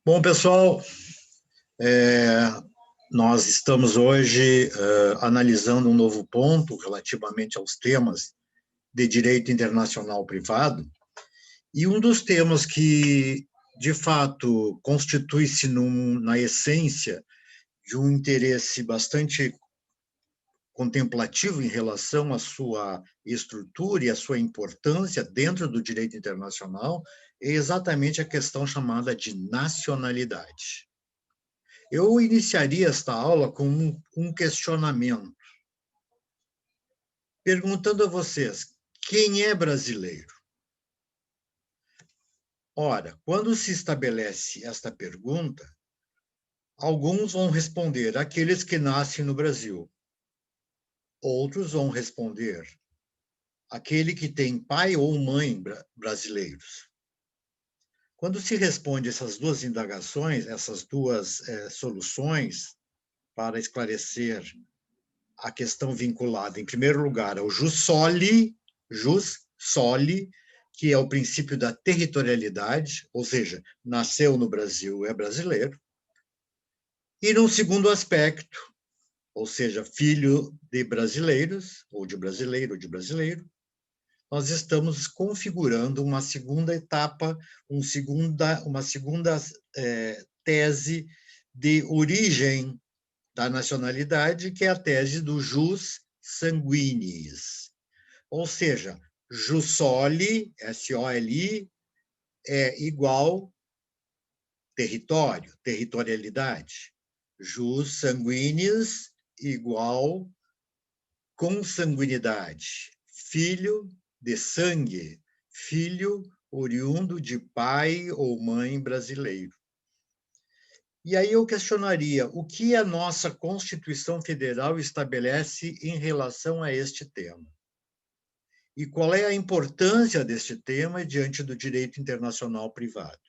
Bom, pessoal, é, nós estamos hoje analisando um novo ponto relativamente aos temas de direito internacional privado, e um dos temas que, de fato, constitui-se na essência de um interesse bastante contemplativo em relação à sua estrutura e à sua importância dentro do direito internacional, é exatamente a questão chamada de nacionalidade. Eu iniciaria esta aula com um questionamento, perguntando a vocês, quem é brasileiro? Ora, quando se estabelece esta pergunta, alguns vão responder aqueles que nascem no Brasil. Outros vão responder aquele que tem pai ou mãe brasileiros. Quando se responde essas duas indagações, essas duas soluções para esclarecer a questão vinculada, em primeiro lugar, ao jus soli, que é o princípio da territorialidade, ou seja, nasceu no Brasil, é brasileiro. E num segundo aspecto, ou seja, filho de brasileiros, ou de brasileiro ou de brasileiro, nós estamos configurando uma segunda etapa, uma segunda tese de origem da nacionalidade, que é a tese do jus sanguinis. Ou seja, jus soli, S-O-L-I, é igual território, territorialidade. Jus sanguinis igual consanguinidade, filho de sangue, filho oriundo de pai ou mãe brasileiro. E aí eu questionaria o que a nossa Constituição Federal estabelece em relação a este tema. E qual é a importância deste tema diante do direito internacional privado.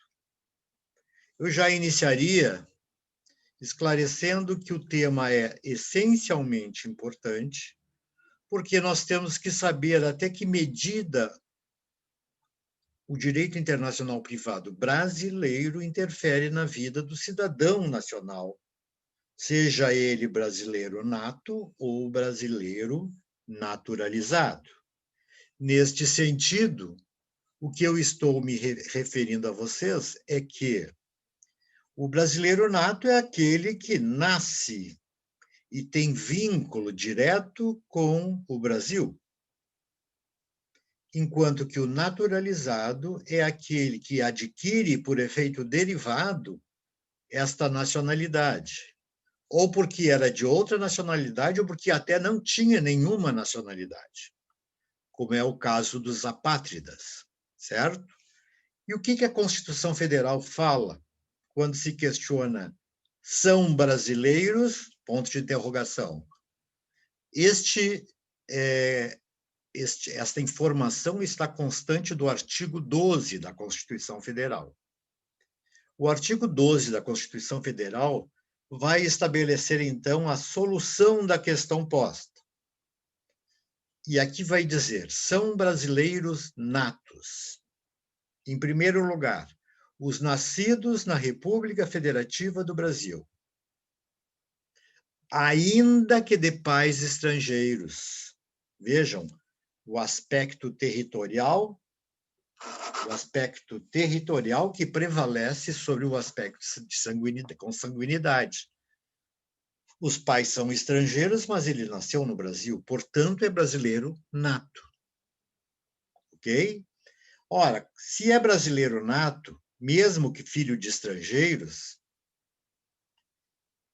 Eu já iniciaria esclarecendo que o tema é essencialmente importante, porque nós temos que saber até que medida o direito internacional privado brasileiro interfere na vida do cidadão nacional, seja ele brasileiro nato ou brasileiro naturalizado. Neste sentido, o que eu estou me referindo a vocês é que o brasileiro nato é aquele que nasce e tem vínculo direto com o Brasil, enquanto que o naturalizado é aquele que adquire, por efeito derivado, esta nacionalidade, ou porque era de outra nacionalidade, ou porque até não tinha nenhuma nacionalidade, como é o caso dos apátridas, certo? E o que a Constituição Federal fala quando se questiona são brasileiros? Ponto de interrogação. Esta informação está constante do artigo 12 da Constituição Federal. O artigo 12 da Constituição Federal vai estabelecer, então, a solução da questão posta. E aqui vai dizer, são brasileiros natos. Em primeiro lugar, os nascidos na República Federativa do Brasil, ainda que de pais estrangeiros. Vejam, o aspecto territorial que prevalece sobre o aspecto de consanguinidade. Os pais são estrangeiros, mas ele nasceu no Brasil, portanto, é brasileiro nato. Ok? Ora, se é brasileiro nato, mesmo que filho de estrangeiros,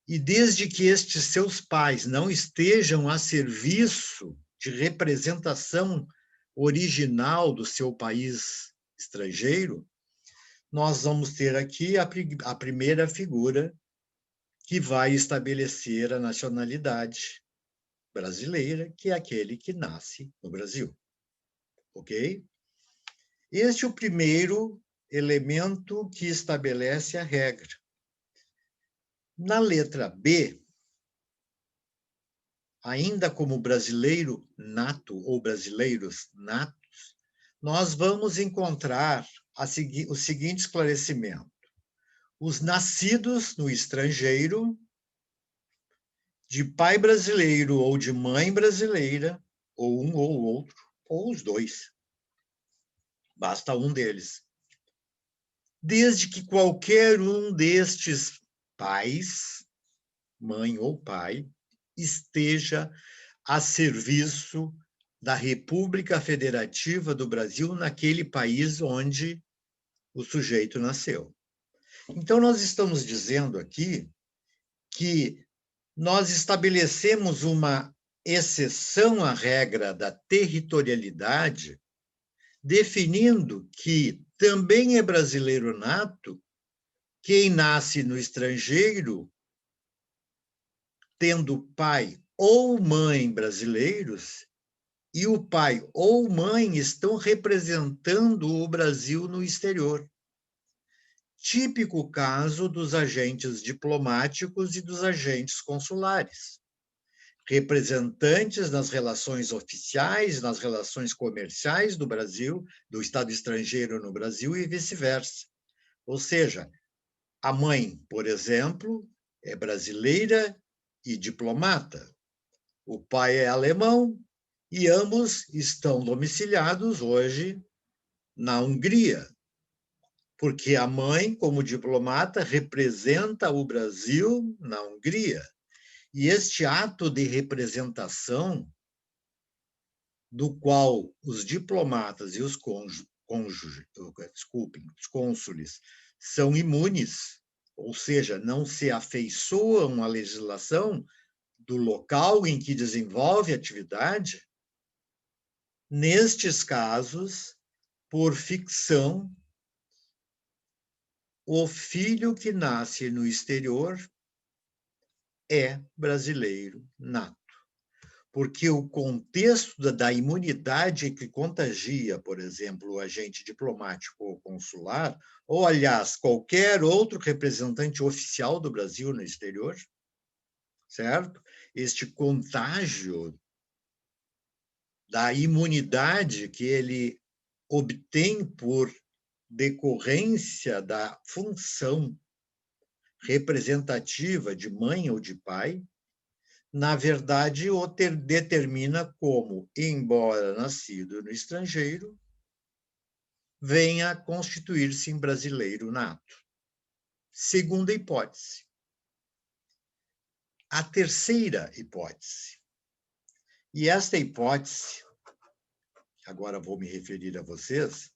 e desde que estes seus pais não estejam a serviço de representação original do seu país estrangeiro, nós vamos ter aqui a primeira figura que vai estabelecer a nacionalidade brasileira, que é aquele que nasce no Brasil. Ok? Este é o primeiro elemento que estabelece a regra. Na letra B, ainda como brasileiro nato ou brasileiros natos, nós vamos encontrar o seguinte esclarecimento. os nascidos no estrangeiro, de pai brasileiro ou de mãe brasileira, ou um ou outro, ou os dois. Basta um deles. Desde que qualquer um destes pais, mãe ou pai, esteja a serviço da República Federativa do Brasil naquele país onde o sujeito nasceu. Então, nós estamos dizendo aqui que nós estabelecemos uma exceção à regra da territorialidade, definindo que também é brasileiro nato quem nasce no estrangeiro, tendo pai ou mãe brasileiros, e o pai ou mãe estão representando o Brasil no exterior. Típico caso dos agentes diplomáticos e dos agentes consulares. Representantes nas relações oficiais, nas relações comerciais do Brasil, do Estado estrangeiro no Brasil e vice-versa. Ou seja, a mãe, por exemplo, é brasileira e diplomata. O pai é alemão e ambos estão domiciliados hoje na Hungria, porque a mãe, como diplomata, representa o Brasil na Hungria. E este ato de representação, do qual os diplomatas e os cônsules são imunes, ou seja, não se afeiçoam à legislação do local em que desenvolve atividade, nestes casos, por ficção, o filho que nasce no exterior é brasileiro nato. Porque o contexto da imunidade que contagia, por exemplo, o agente diplomático ou consular, ou, aliás, qualquer outro representante oficial do Brasil no exterior, certo? Este contágio da imunidade que ele obtém por decorrência da função representativa de mãe ou de pai, na verdade, o determina como, embora nascido no estrangeiro, venha a constituir-se em brasileiro nato. Segunda hipótese. A terceira hipótese. E esta hipótese, agora vou me referir a vocês,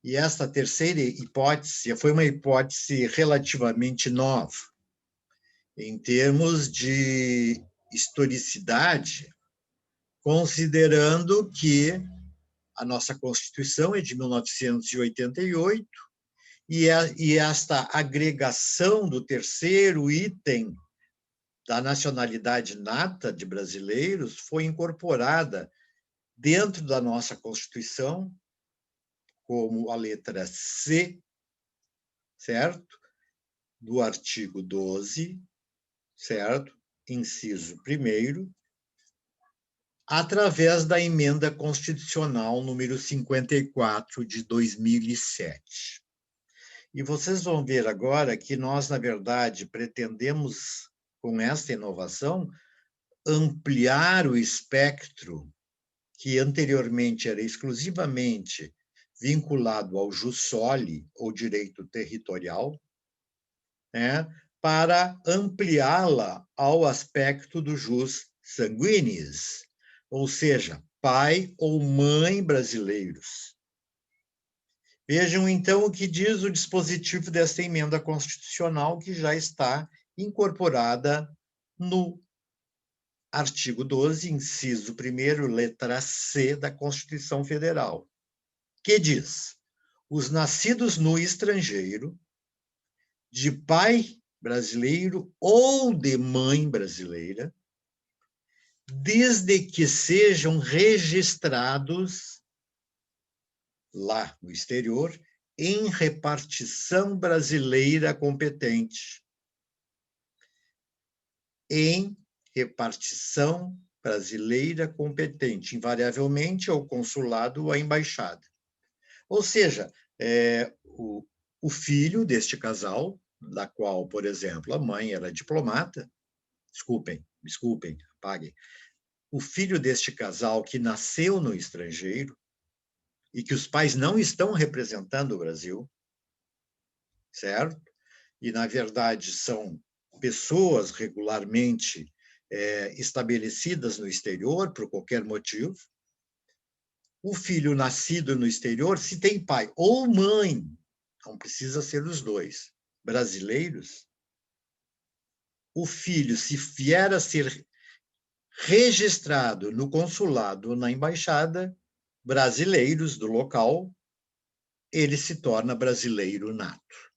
e esta terceira hipótese foi uma hipótese relativamente nova, em termos de historicidade, considerando que a nossa Constituição é de 1988 e esta agregação do terceiro item da nacionalidade nata de brasileiros foi incorporada dentro da nossa Constituição como a letra C, certo? Do artigo 12, certo? Inciso 1º, através da emenda constitucional número 54 de 2007. E vocês vão ver agora que nós, na verdade, pretendemos, com esta inovação, ampliar o espectro que anteriormente era exclusivamente vinculado ao jus soli, ou direito territorial, né, para ampliá-la ao aspecto do jus sanguinis, ou seja, pai ou mãe brasileiros. Vejam, então, o que diz o dispositivo desta emenda constitucional, que já está incorporada no artigo 12, inciso 1º, letra C da Constituição Federal, que diz: os nascidos no estrangeiro, de pai brasileiro ou de mãe brasileira, desde que sejam registrados lá no exterior em repartição brasileira competente. Em repartição brasileira competente, invariavelmente ao consulado ou à embaixada. Ou seja, o filho deste casal, da qual, por exemplo, a mãe era diplomata, desculpem, apaguem. O filho deste casal que nasceu no estrangeiro e que os pais não estão representando o Brasil, certo? E, na verdade, são pessoas regularmente estabelecidas no exterior, por qualquer motivo. O filho nascido no exterior, se tem pai ou mãe, não precisa ser os dois, brasileiros, o filho, se vier a ser registrado no consulado ou na embaixada, brasileiros do local, ele se torna brasileiro nato,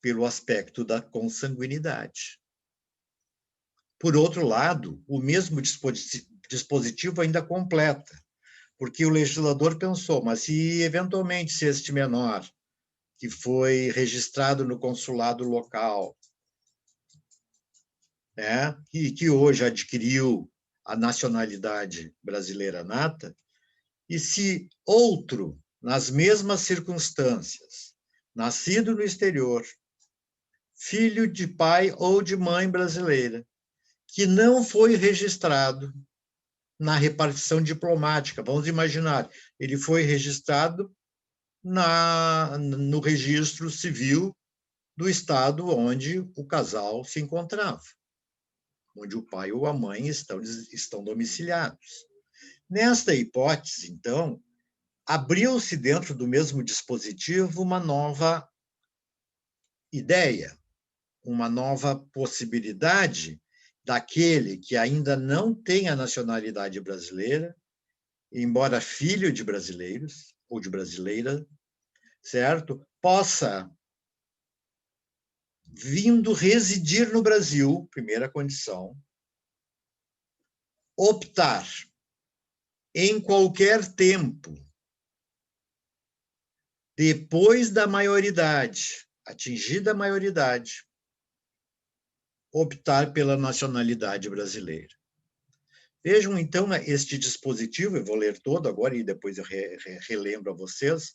pelo aspecto da consanguinidade. Por outro lado, o mesmo dispositivo ainda completa, porque o legislador pensou, mas se eventualmente se este menor, que foi registrado no consulado local, né, e que hoje adquiriu a nacionalidade brasileira nata, e se outro, nas mesmas circunstâncias, nascido no exterior, filho de pai ou de mãe brasileira, que não foi registrado na repartição diplomática. Vamos imaginar, ele foi registrado no registro civil do estado onde o casal se encontrava, onde o pai ou a mãe estão domiciliados. Nesta hipótese, então, abriu-se dentro do mesmo dispositivo uma nova ideia, uma nova possibilidade daquele que ainda não tem a nacionalidade brasileira, embora filho de brasileiros ou de brasileira, certo? Possa, vindo residir no Brasil, primeira condição, optar em qualquer tempo, depois da maioridade, atingida a maioridade, optar pela nacionalidade brasileira. Vejam, então, este dispositivo, eu vou ler todo agora e depois eu relembro a vocês,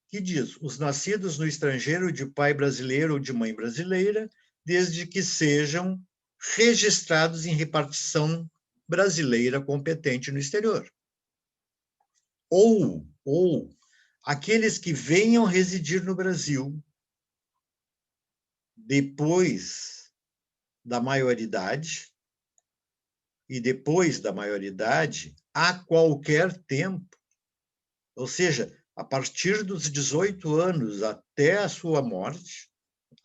que diz: os nascidos no estrangeiro de pai brasileiro ou de mãe brasileira, desde que sejam registrados em repartição brasileira competente no exterior. Ou aqueles que venham residir no Brasil depois da maioridade, e depois da maioridade, a qualquer tempo, ou seja, a partir dos 18 anos até a sua morte,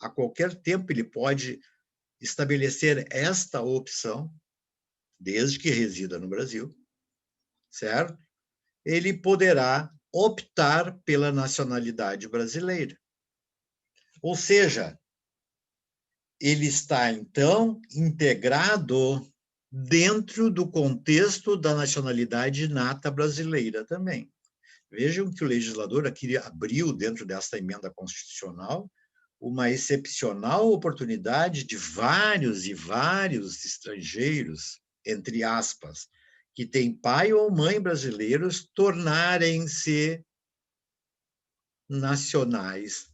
a qualquer tempo ele pode estabelecer esta opção, desde que resida no Brasil, certo? Ele poderá optar pela nacionalidade brasileira. Ou seja, ele está, então, integrado dentro do contexto da nacionalidade nata brasileira também. Vejam que o legislador aqui abriu, dentro desta emenda constitucional, uma excepcional oportunidade de vários e vários estrangeiros, entre aspas, que têm pai ou mãe brasileiros, tornarem-se nacionais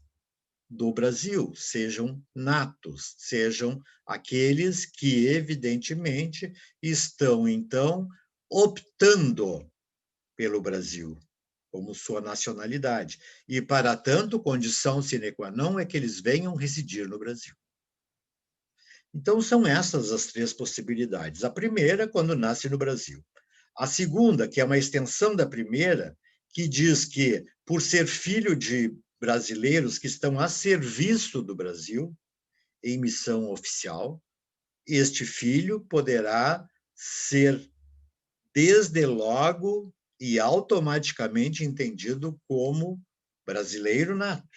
do Brasil, sejam natos, sejam aqueles que, evidentemente, estão, então, optando pelo Brasil como sua nacionalidade. E, para tanto, condição sine qua non é que eles venham residir no Brasil. Então, são essas as três possibilidades. A primeira, quando nasce no Brasil. A segunda, que é uma extensão da primeira, que diz que, por ser filho de brasileiros que estão a serviço do Brasil, em missão oficial, este filho poderá ser, desde logo e automaticamente, entendido como brasileiro nato.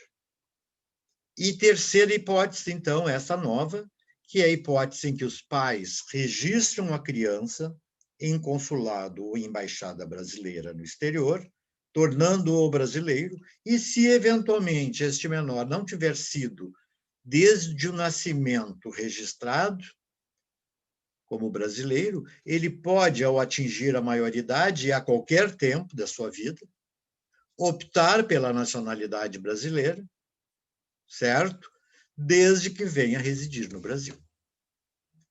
E terceira hipótese, então, essa nova, que é a hipótese em que os pais registram a criança em consulado ou embaixada brasileira no exterior, tornando-o brasileiro, e se eventualmente este menor não tiver sido, desde o nascimento, registrado como brasileiro, ele pode, ao atingir a maioridade e a qualquer tempo da sua vida, optar pela nacionalidade brasileira, certo? Desde que venha residir no Brasil.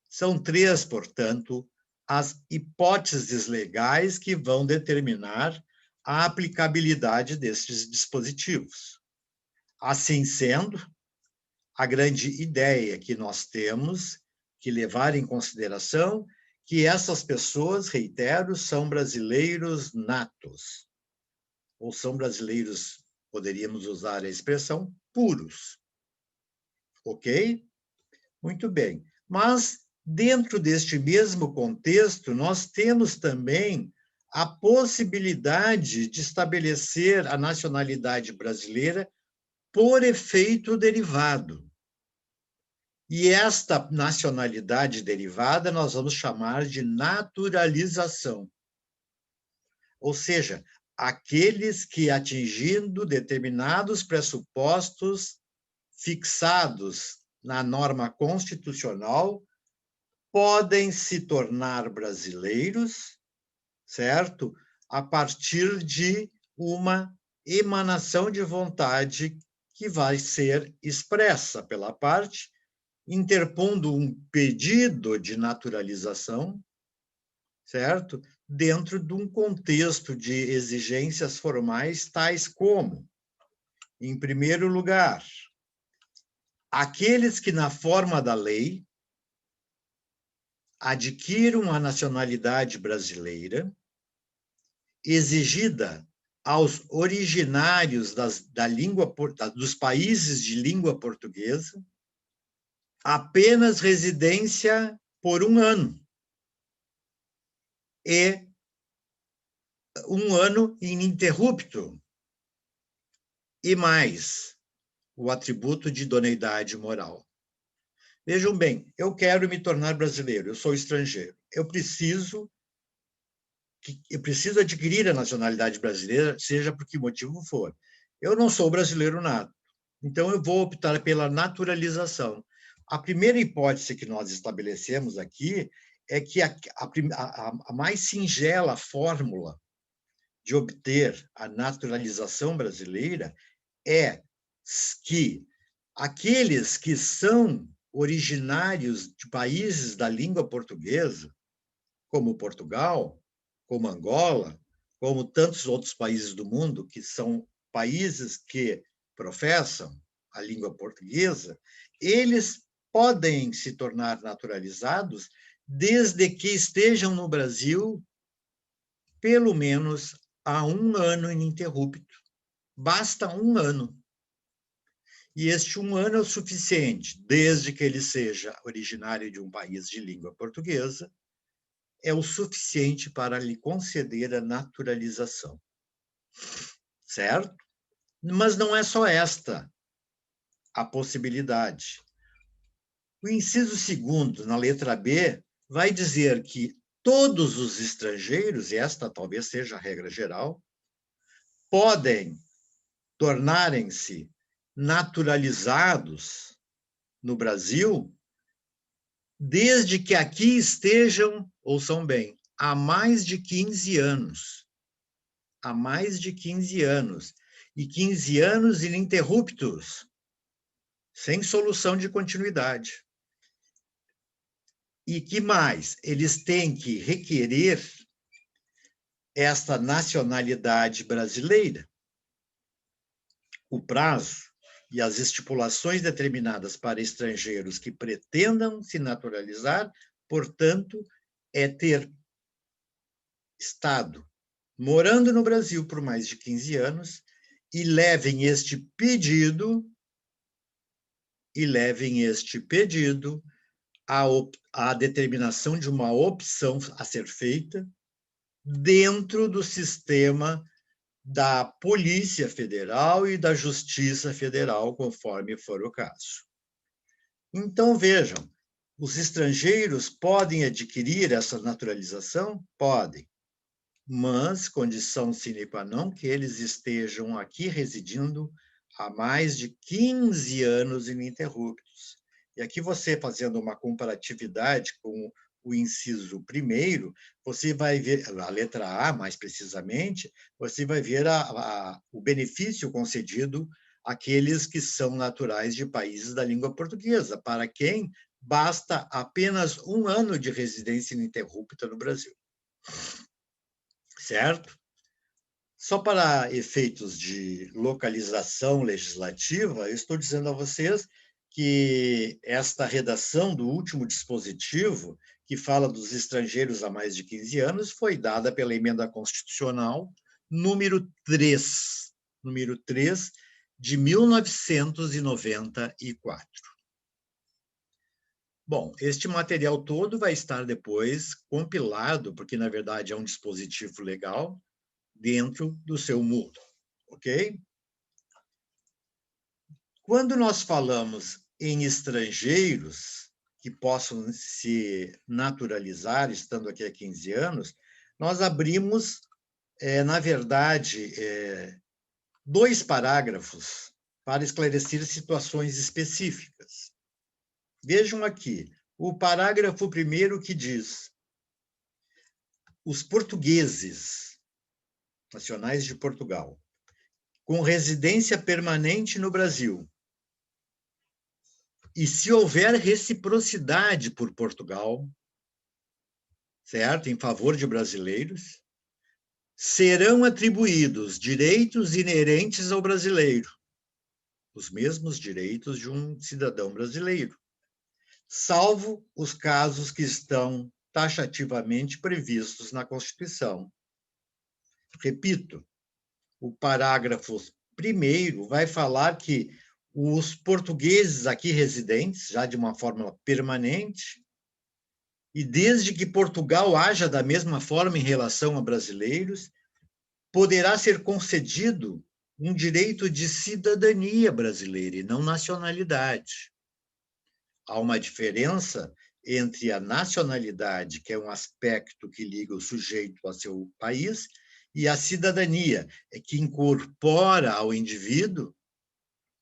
São 3, portanto, as hipóteses legais que vão determinar a aplicabilidade destes dispositivos. Assim sendo, a grande ideia que nós temos que levar em consideração que essas pessoas, reitero, são brasileiros natos, ou são brasileiros, poderíamos usar a expressão, puros. Ok? Muito bem. Mas, dentro deste mesmo contexto, nós temos também a possibilidade de estabelecer a nacionalidade brasileira por efeito derivado. E esta nacionalidade derivada nós vamos chamar de naturalização. Ou seja, aqueles que, atingindo determinados pressupostos fixados na norma constitucional, podem se tornar brasileiros, certo? A partir de uma emanação de vontade que vai ser expressa pela parte, interpondo um pedido de naturalização, certo? Dentro de um contexto de exigências formais tais como, em primeiro lugar, aqueles que, na forma da lei, adquiram a nacionalidade brasileira, exigida aos originários dos países de língua portuguesa, apenas residência por 1 ano, e 1 ano ininterrupto, e mais o atributo de idoneidade moral. Vejam bem, eu quero me tornar brasileiro, eu sou estrangeiro, eu preciso adquirir a nacionalidade brasileira, seja por que motivo for. Eu não sou brasileiro nato, então eu vou optar pela naturalização. A primeira hipótese que nós estabelecemos aqui é que a mais singela fórmula de obter a naturalização brasileira é que aqueles que são originários de países da língua portuguesa, como Portugal, como Angola, como tantos outros países do mundo, que são países que professam a língua portuguesa, eles podem se tornar naturalizados desde que estejam no Brasil pelo menos há 1 ano ininterrupto. Basta 1 ano. E este 1 ano é o suficiente, desde que ele seja originário de um país de língua portuguesa, é o suficiente para lhe conceder a naturalização. Certo? Mas não é só esta a possibilidade. O inciso 2º, na letra B, vai dizer que todos os estrangeiros, e esta talvez seja a regra geral, podem tornarem-se naturalizados no Brasil desde que aqui estejam, ouçam bem, há mais de 15 anos. Há mais de 15 anos. E 15 anos ininterruptos, sem solução de continuidade. E que mais? Eles têm que requerer esta nacionalidade brasileira. O prazo e as estipulações determinadas para estrangeiros que pretendam se naturalizar, portanto, é ter estado morando no Brasil por mais de 15 anos e levem este pedido à determinação de uma opção a ser feita dentro do sistema da Polícia Federal e da Justiça Federal, conforme for o caso. Então, vejam, os estrangeiros podem adquirir essa naturalização? Podem, mas condição sine qua non que eles estejam aqui residindo há mais de 15 anos ininterruptos. E aqui você, fazendo uma comparatividade com o inciso 1º, você vai ver, a letra A, mais precisamente, você vai ver o benefício concedido aqueles que são naturais de países da língua portuguesa, para quem basta apenas 1 ano de residência ininterrupta no Brasil. Certo? Só para efeitos de localização legislativa, eu estou dizendo a vocês que esta redação do último dispositivo, que fala dos estrangeiros há mais de 15 anos, foi dada pela Emenda Constitucional número 3 de 1994. Bom, este material todo vai estar depois compilado, porque, na verdade, é um dispositivo legal, dentro do seu mundo, ok? Quando nós falamos em estrangeiros que possam se naturalizar, estando aqui há 15 anos, nós abrimos, na verdade, 2 parágrafos para esclarecer situações específicas. Vejam aqui, o parágrafo 1º que diz: os portugueses nacionais de Portugal, com residência permanente no Brasil, e se houver reciprocidade por Portugal, certo, em favor de brasileiros, serão atribuídos direitos inerentes ao brasileiro, os mesmos direitos de um cidadão brasileiro, salvo os casos que estão taxativamente previstos na Constituição. Repito, o parágrafo 1º vai falar que os portugueses aqui residentes, já de uma forma permanente, e desde que Portugal haja da mesma forma em relação a brasileiros, poderá ser concedido um direito de cidadania brasileira e não nacionalidade. Há uma diferença entre a nacionalidade, que é um aspecto que liga o sujeito a seu país, e a cidadania, que incorpora ao indivíduo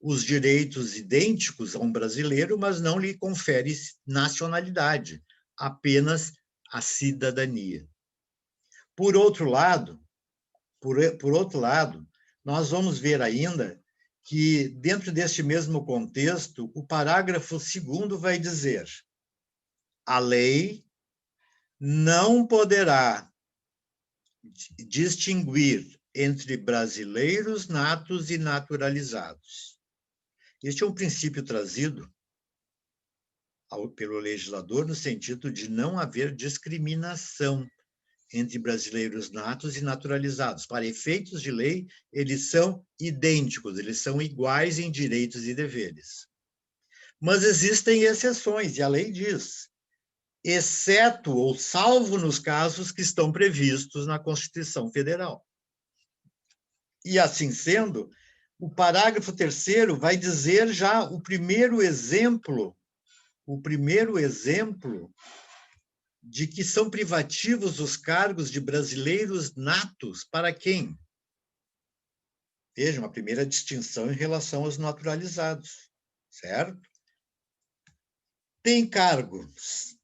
os direitos idênticos a um brasileiro, mas não lhe confere nacionalidade, apenas a cidadania. Por outro lado, nós vamos ver ainda que, dentro deste mesmo contexto, o parágrafo 2º vai dizer: a lei não poderá distinguir entre brasileiros natos e naturalizados. Este é um princípio trazido pelo legislador no sentido de não haver discriminação entre brasileiros natos e naturalizados. Para efeitos de lei, eles são idênticos, eles são iguais em direitos e deveres. Mas existem exceções, e a lei diz: exceto ou salvo nos casos que estão previstos na Constituição Federal. E, assim sendo, o parágrafo 3º vai dizer já o primeiro exemplo de que são privativos os cargos de brasileiros natos para quem? Vejam, a primeira distinção em relação aos naturalizados, certo? Tem cargos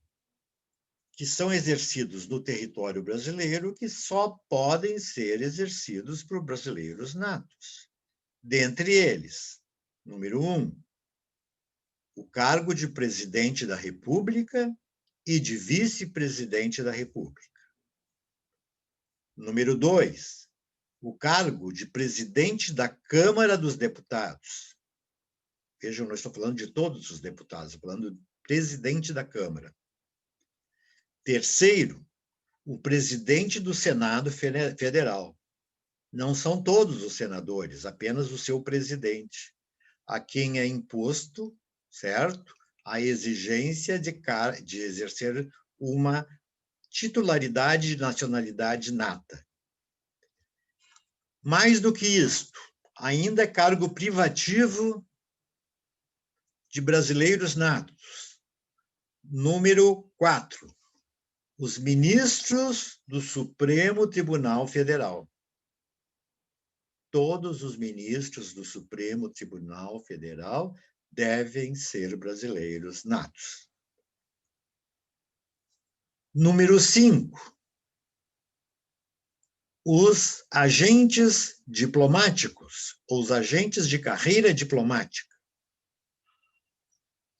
que são exercidos no território brasileiro que só podem ser exercidos por brasileiros natos. Dentre eles, número 1, o cargo de presidente da República e de vice-presidente da República. Número 2, o cargo de presidente da Câmara dos Deputados. Vejam, não estou falando de todos os deputados, estou falando do presidente da Câmara. Terceiro, o presidente do Senado Federal. Não são todos os senadores, apenas o seu presidente, a quem é imposto, certo, a exigência de exercer uma titularidade de nacionalidade nata. Mais do que isto, ainda é cargo privativo de brasileiros natos. Número 4, os ministros do Supremo Tribunal Federal. Todos os ministros do Supremo Tribunal Federal devem ser brasileiros natos. Número 5, os agentes diplomáticos, ou os agentes de carreira diplomática,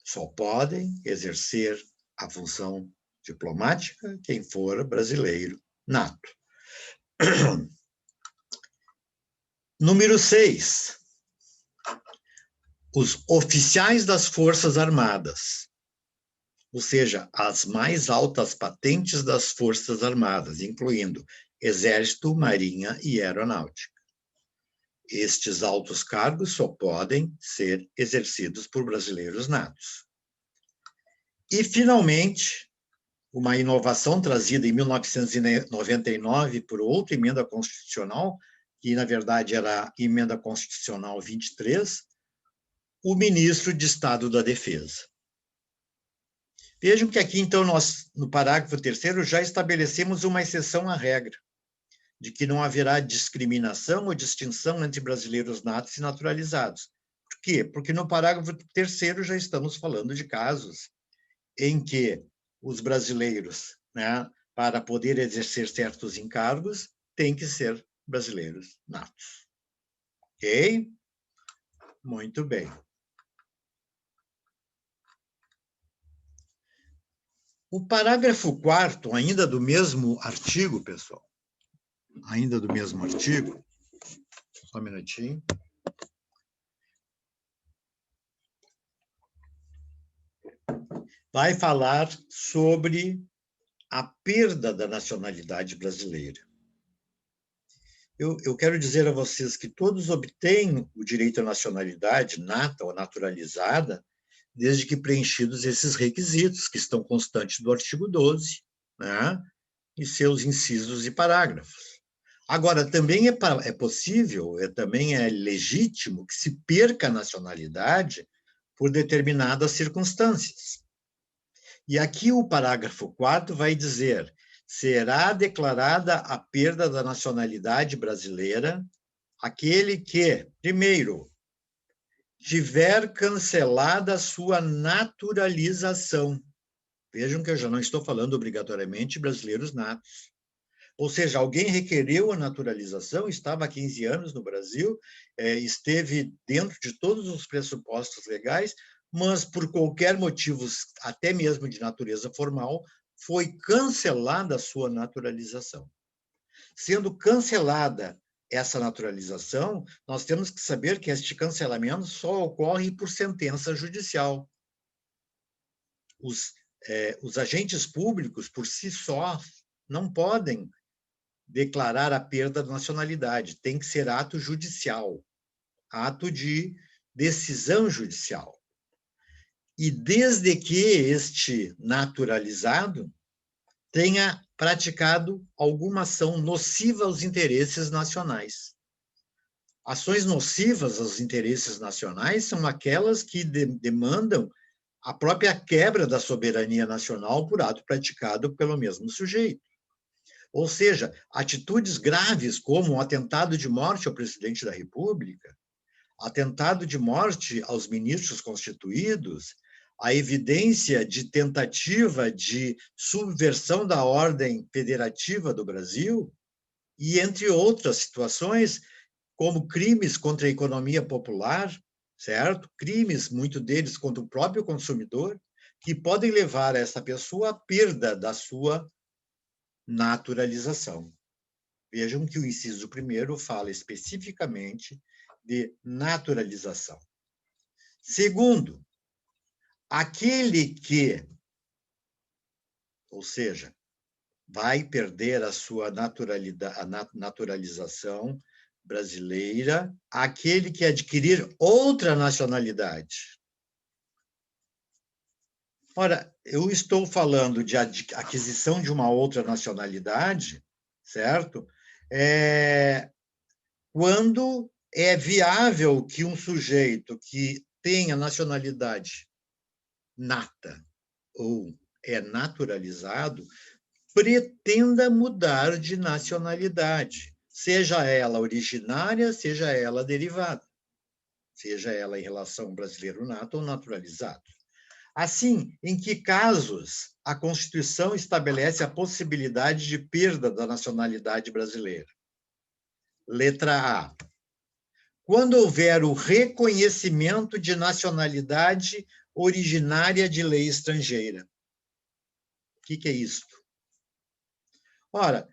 só podem exercer a função diplomática quem for brasileiro nato. Número 6. Os oficiais das Forças Armadas, ou seja, as mais altas patentes das Forças Armadas, incluindo Exército, Marinha e Aeronáutica. Estes altos cargos só podem ser exercidos por brasileiros natos. E, finalmente, uma inovação trazida em 1999 por outra emenda constitucional, que, na verdade, era a Emenda Constitucional 23, o ministro de Estado da Defesa. Vejam que aqui, então, nós, no parágrafo 3º, já estabelecemos uma exceção à regra, de que não haverá discriminação ou distinção entre brasileiros natos e naturalizados. Por quê? Porque no parágrafo 3º já estamos falando de casos em que os brasileiros, né, para poder exercer certos encargos, têm que ser brasileiros natos. Ok? Muito bem. O parágrafo 4º, ainda do mesmo artigo, pessoal, ainda do mesmo artigo, só um minutinho. Vai falar sobre a perda da nacionalidade brasileira. Eu quero dizer a vocês que todos obtêm o direito à nacionalidade nata ou naturalizada, desde que preenchidos esses requisitos, que estão constantes do artigo 12, né, e seus incisos e parágrafos. Agora, também é possível, também é legítimo que se perca a nacionalidade por determinadas circunstâncias. E aqui o parágrafo 4º vai dizer: será declarada a perda da nacionalidade brasileira aquele que, primeiro, tiver cancelada a sua naturalização. Vejam que eu já não estou falando obrigatoriamente de brasileiros natos. Ou seja, alguém requereu a naturalização, estava há 15 anos no Brasil, esteve dentro de todos os pressupostos legais, mas por qualquer motivo, até mesmo de natureza formal, foi cancelada a sua naturalização. Sendo cancelada essa naturalização, nós temos que saber que este cancelamento só ocorre por sentença judicial. Os agentes públicos, por si só, não podem declarar a perda da nacionalidade. Tem que ser ato judicial, ato de decisão judicial. E desde que este naturalizado tenha praticado alguma ação nociva aos interesses nacionais. Ações nocivas aos interesses nacionais são aquelas que demandam a própria quebra da soberania nacional por ato praticado pelo mesmo sujeito. Ou seja, atitudes graves como o atentado de morte ao presidente da República, atentado de morte aos ministros constituídos, a evidência de tentativa de subversão da ordem federativa do Brasil, e entre outras situações, como crimes contra a economia popular, certo? Crimes, muitos deles contra o próprio consumidor, que podem levar essa pessoa à perda da sua naturalização. Vejam que o inciso 1º fala especificamente de naturalização. Segundo, aquele que, ou seja, vai perder a sua naturalização brasileira, aquele que adquirir outra nacionalidade. Ora, eu estou falando de aquisição de uma outra nacionalidade, certo? Quando é viável que um sujeito que tenha nacionalidade nata ou é naturalizado pretenda mudar de nacionalidade, seja ela originária, seja ela derivada, seja ela em relação brasileiro nato ou naturalizado. Assim, em que casos a Constituição estabelece a possibilidade de perda da nacionalidade brasileira? Letra A. Quando houver o reconhecimento de nacionalidade originária de lei estrangeira. O que é isto? Ora,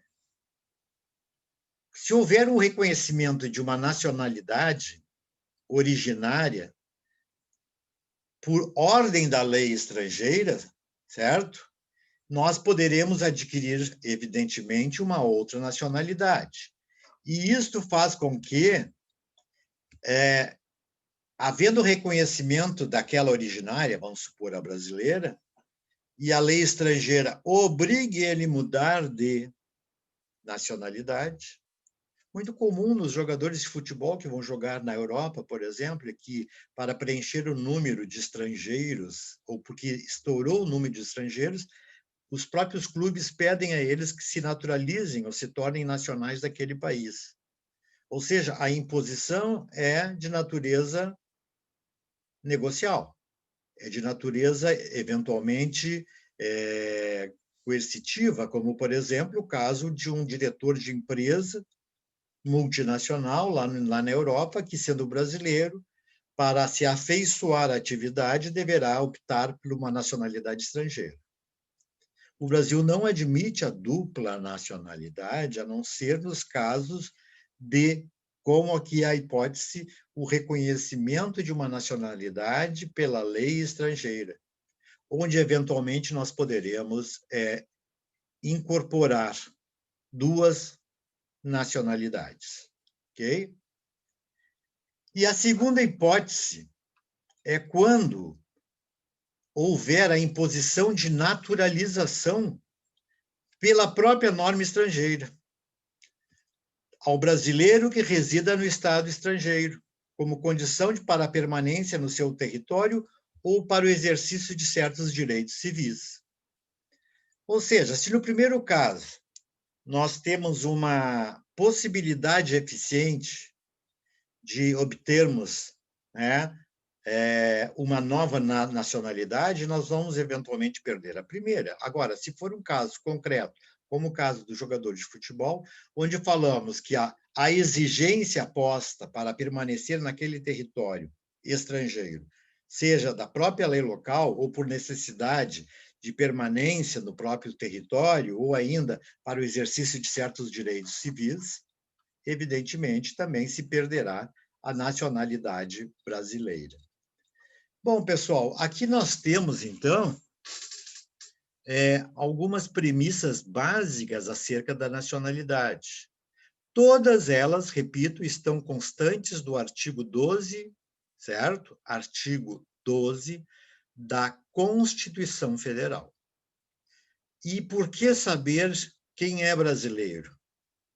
se houver um reconhecimento de uma nacionalidade originária por ordem da lei estrangeira, certo? Nós poderemos adquirir, evidentemente, uma outra nacionalidade. E isto faz com que, havendo reconhecimento daquela originária, vamos supor a brasileira, e a lei estrangeira obrigue ele a mudar de nacionalidade, muito comum nos jogadores de futebol que vão jogar na Europa, por exemplo, é que para preencher o número de estrangeiros, ou porque estourou o número de estrangeiros, os próprios clubes pedem a eles que se naturalizem ou se tornem nacionais daquele país. Ou seja, a imposição é de natureza negocial, é de natureza, eventualmente, coercitiva, como, por exemplo, o caso de um diretor de empresa multinacional lá na Europa, que, sendo brasileiro, para se afeiçoar à atividade, deverá optar por uma nacionalidade estrangeira. O Brasil não admite a dupla nacionalidade, a não ser nos casos de, como aqui a hipótese, o reconhecimento de uma nacionalidade pela lei estrangeira, onde, eventualmente, nós poderemos incorporar duas nacionalidades. Ok? E a segunda hipótese é quando houver a imposição de naturalização pela própria norma estrangeira ao brasileiro que resida no estado estrangeiro, como condição para a permanência no seu território ou para o exercício de certos direitos civis. Ou seja, se no primeiro caso nós temos uma possibilidade eficiente de obtermos, né, uma nova nacionalidade, nós vamos eventualmente perder a primeira. Agora, se for um caso concreto, como o caso do jogador de futebol, onde falamos que a exigência posta para permanecer naquele território estrangeiro, seja da própria lei local ou por necessidade de permanência no próprio território, ou ainda para o exercício de certos direitos civis, evidentemente também se perderá a nacionalidade brasileira. Bom, pessoal, aqui nós temos, então, algumas premissas básicas acerca da nacionalidade. Todas elas, repito, estão constantes do artigo 12, certo? Artigo 12 da Constituição Federal. E por que saber quem é brasileiro?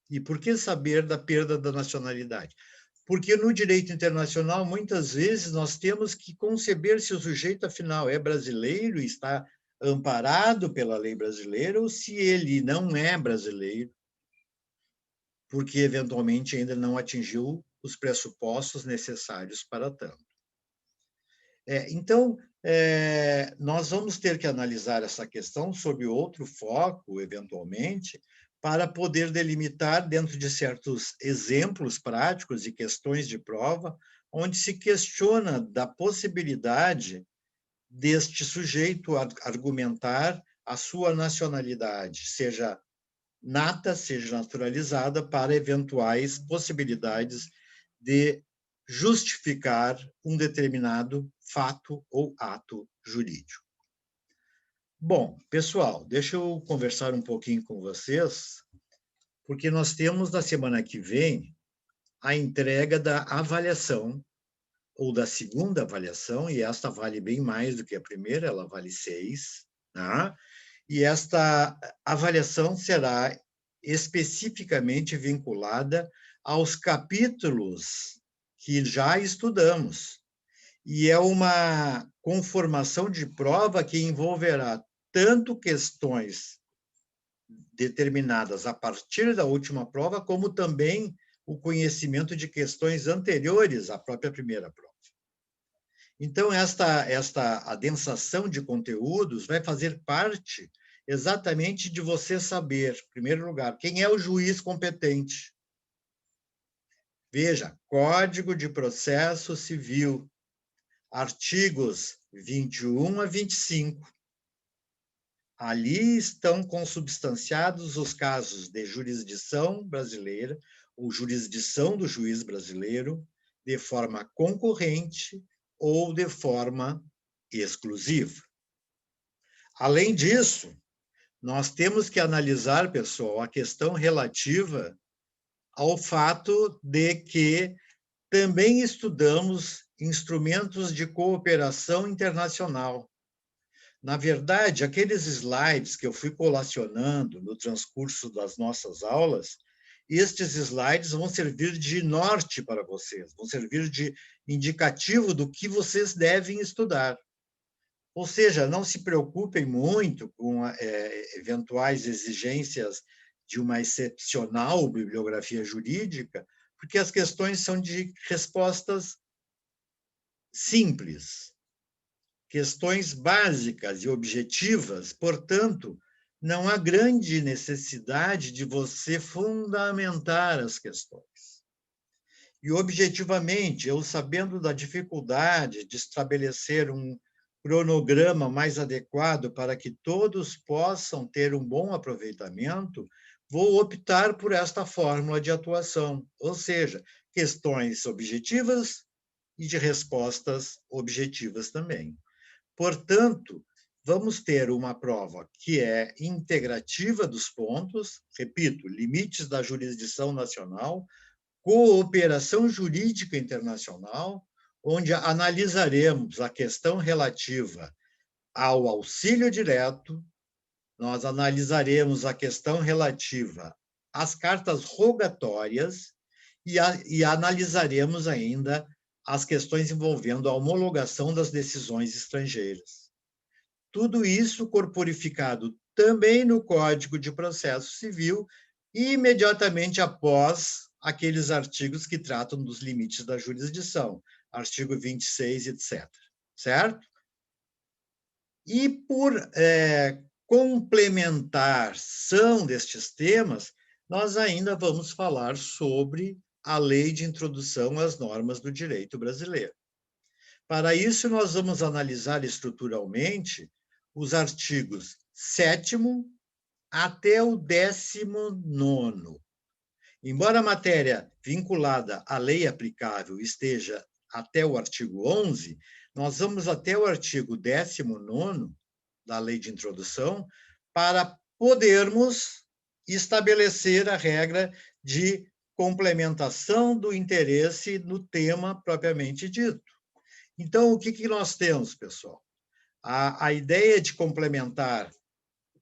E por que saber da perda da nacionalidade? Porque no direito internacional, muitas vezes, nós temos que conceber se o sujeito, afinal, é brasileiro e está amparado pela lei brasileira, ou se ele não é brasileiro, porque, eventualmente, ainda não atingiu os pressupostos necessários para tanto. Então, nós vamos ter que analisar essa questão sob outro foco, eventualmente, para poder delimitar dentro de certos exemplos práticos e questões de prova, onde se questiona da possibilidade deste sujeito argumentar a sua nacionalidade, seja nata, seja naturalizada, para eventuais possibilidades de justificar um determinado fato ou ato jurídico. Bom, pessoal, deixa eu conversar um pouquinho com vocês, porque nós temos na semana que vem a entrega da avaliação, ou da segunda avaliação, e esta vale bem mais do que a primeira, ela vale 6, tá? E esta avaliação será especificamente vinculada aos capítulos que já estudamos. E é uma conformação de prova que envolverá tanto questões determinadas a partir da última prova, como também o conhecimento de questões anteriores à própria primeira prova. Então, esta adensação de conteúdos vai fazer parte exatamente de você saber, em primeiro lugar, quem é o juiz competente. Veja, Código de Processo Civil, artigos 21 a 25. Ali estão consubstanciados os casos de jurisdição brasileira ou jurisdição do juiz brasileiro de forma concorrente ou de forma exclusiva. Além disso, nós temos que analisar, pessoal, a questão relativa ao fato de que também estudamos instrumentos de cooperação internacional. Na verdade, aqueles slides que eu fui colacionando no transcurso das nossas aulas, estes slides vão servir de norte para vocês, vão servir de indicativo do que vocês devem estudar. Ou seja, não se preocupem muito com eventuais exigências de uma excepcional bibliografia jurídica, porque as questões são de respostas simples, questões básicas e objetivas, portanto, não há grande necessidade de você fundamentar as questões. E, objetivamente, eu sabendo da dificuldade de estabelecer um cronograma mais adequado para que todos possam ter um bom aproveitamento, vou optar por esta fórmula de atuação, ou seja, questões objetivas e de respostas objetivas também. Portanto, vamos ter uma prova que é integrativa dos pontos, repito, limites da jurisdição nacional, cooperação jurídica internacional, onde analisaremos a questão relativa ao auxílio direto, nós analisaremos a questão relativa às cartas rogatórias e analisaremos ainda as questões envolvendo a homologação das decisões estrangeiras. Tudo isso corporificado também no Código de Processo Civil, e imediatamente após aqueles artigos que tratam dos limites da jurisdição, artigo 26, etc. Certo? E por complementação destes temas, nós ainda vamos falar sobre a Lei de Introdução às Normas do Direito Brasileiro. Para isso, nós vamos analisar estruturalmente os artigos 7º até o 19º. Embora a matéria vinculada à lei aplicável esteja até o artigo 11, nós vamos até o artigo 19º da Lei de Introdução para podermos estabelecer a regra de complementação do interesse no tema propriamente dito. Então, o que nós temos, pessoal? A ideia de complementar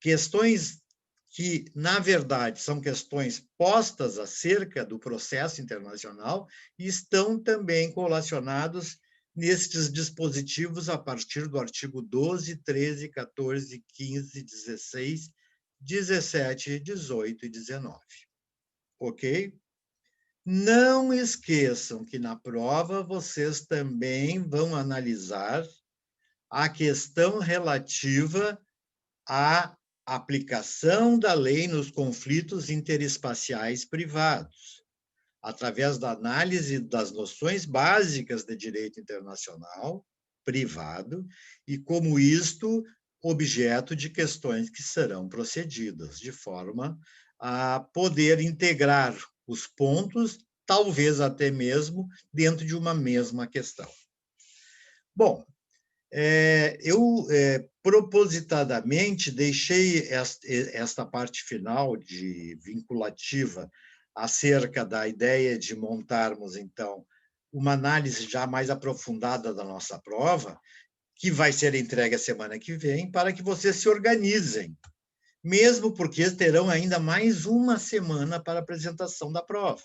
questões que, na verdade, são questões postas acerca do processo internacional e estão também colacionados nestes dispositivos a partir do artigo 12, 13, 14, 15, 16, 17, 18 e 19. Ok? Não esqueçam que na prova vocês também vão analisar a questão relativa à aplicação da lei nos conflitos interespaciais privados, através da análise das noções básicas de direito internacional privado e, como isto, objeto de questões que serão procedidas, de forma a poder integrar os pontos, talvez até mesmo dentro de uma mesma questão. Bom, eu propositadamente deixei esta parte final de vinculativa acerca da ideia de montarmos, então, uma análise já mais aprofundada da nossa prova, que vai ser entregue a semana que vem, para que vocês se organizem, mesmo porque terão ainda mais uma semana para a apresentação da prova.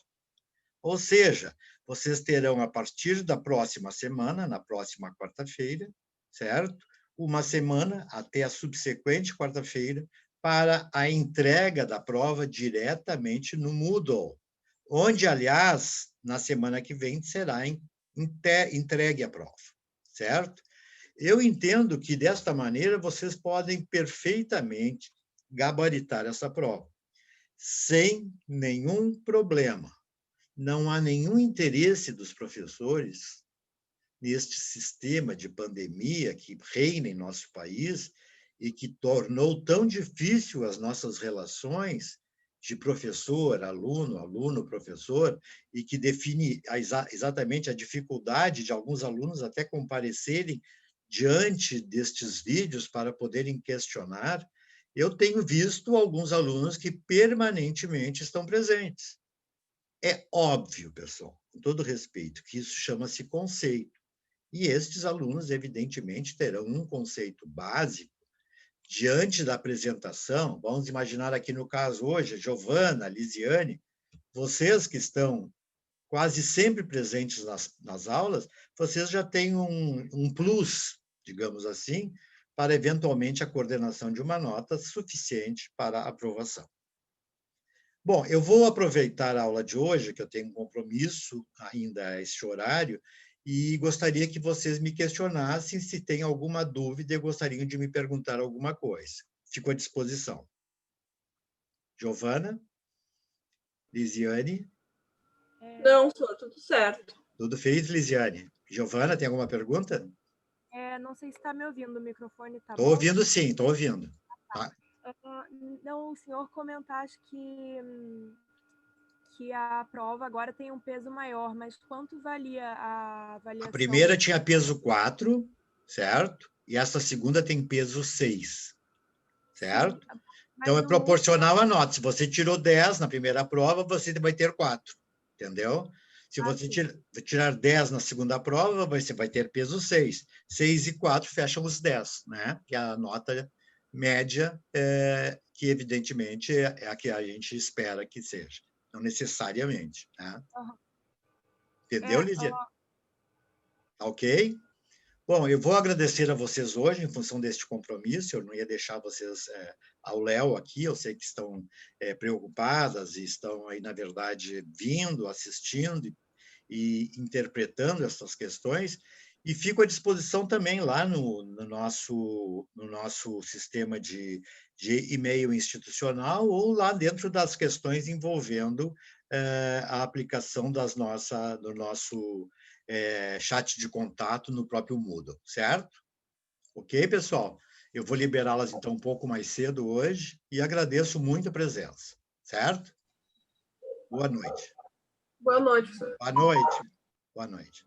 Ou seja, vocês terão, a partir da próxima semana, na próxima quarta-feira, certo? Uma semana até a subsequente quarta-feira para a entrega da prova diretamente no Moodle, onde, aliás, na semana que vem será entregue a prova, certo? Eu entendo que, desta maneira, vocês podem perfeitamente gabaritar essa prova, sem nenhum problema. não há nenhum interesse dos professores neste sistema de pandemia que reina em nosso país e que tornou tão difícil as nossas relações de professor, aluno, aluno, professor, e que define exatamente a dificuldade de alguns alunos até comparecerem diante destes vídeos para poderem questionar. Eu tenho visto alguns alunos que permanentemente estão presentes. É óbvio, pessoal, com todo respeito, que isso chama-se conceito. E estes alunos, evidentemente, terão um conceito básico diante da apresentação. Vamos imaginar aqui no caso hoje, Giovana, Lisiane, vocês que estão quase sempre presentes nas aulas, vocês já têm um plus, digamos assim, para eventualmente a coordenação de uma nota suficiente para aprovação. Bom, eu vou aproveitar a aula de hoje, que eu tenho um compromisso ainda a este horário, e gostaria que vocês me questionassem se tem alguma dúvida e gostariam de me perguntar alguma coisa. Fico à disposição. Giovana? Lisiane? Não, só tudo certo. Tudo feliz, Lisiane? Giovana, tem alguma pergunta? Não sei se está me ouvindo, o microfone está bom? Estou ouvindo sim, estou ouvindo. Tá. Não, o senhor comentaste que a prova agora tem um peso maior, mas quanto valia a avaliação? A primeira tinha peso 4, certo? E essa segunda tem peso 6, certo? Sim, então, é proporcional à nota. Se você tirou 10 na primeira prova, você vai ter 4, entendeu? Se você tirar 10 na segunda prova, você vai ter peso 6. 6 e 4 fecham os 10, né? Que é a nota média, que evidentemente é a que a gente espera que seja. Não necessariamente, né? Entendeu, Lídia? Ok? Bom, eu vou agradecer a vocês hoje, em função deste compromisso. Eu não ia deixar vocês ao léu aqui. Eu sei que estão preocupadas e estão aí, na verdade, vindo, assistindo e interpretando essas questões. E fico à disposição também lá no nosso sistema de e-mail institucional ou lá dentro das questões envolvendo a aplicação do nosso chat de contato no próprio Moodle, certo? Ok, pessoal? Eu vou liberá-las, então, um pouco mais cedo hoje e agradeço muito a presença, certo? Boa noite. Boa noite, senhor. Boa noite. Boa noite.